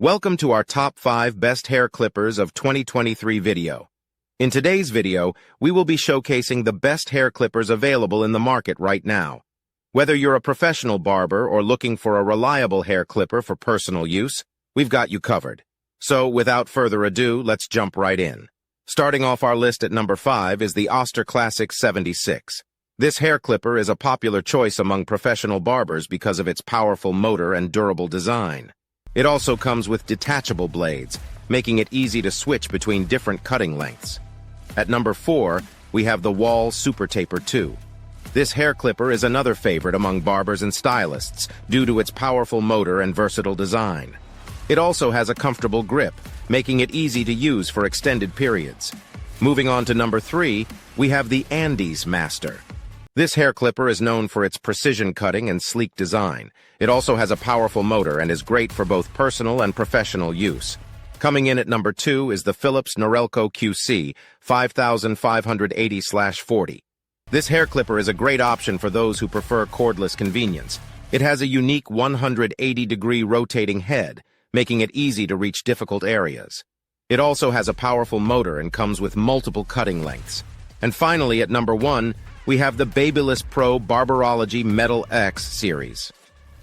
Welcome to our top 5 best hair clippers of 2023 video. In today's video, we will be showcasing the best hair clippers available in the market right now. Whether you're a professional barber or looking for a reliable hair clipper for personal use, we've got you covered. So, without further ado, let's jump right in. Starting off our list at number 5 is the Oster Classic 76. This hair clipper is a popular choice among professional barbers because of its powerful motor and durable design. It also comes with detachable blades, making it easy to switch between different cutting lengths. At number 4, we have the Wahl Super Taper 2. This hair clipper is another favorite among barbers and stylists due to its powerful motor and versatile design. It also has a comfortable grip, making it easy to use for extended periods. Moving on to number 3, we have the Andes Master. This hair clipper is known for its precision cutting and sleek design. It also has a powerful motor and is great for both personal and professional use. Coming in at number 2 is the Philips Norelco QC 5580/40. This hair clipper is a great option for those who prefer cordless convenience. It has a unique 180-degree rotating head, making it easy to reach difficult areas. It also has a powerful motor and comes with multiple cutting lengths. And finally, at number 1, we have the Babyliss Pro Barberology Metal X series.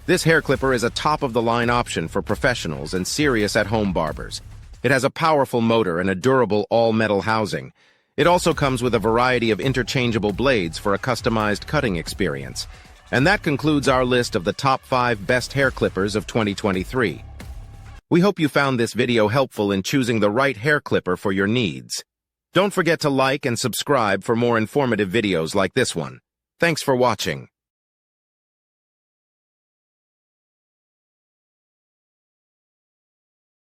This hair clipper is a top-of-the-line option for professionals and serious at-home barbers. It has a powerful motor and a durable all-metal housing. It also comes with a variety of interchangeable blades for a customized cutting experience. And that concludes our list of the top 5 best hair clippers of 2023. We hope you found this video helpful in choosing the right hair clipper for your needs. Don't forget to like and subscribe for more informative videos like this one. Thanks for watching.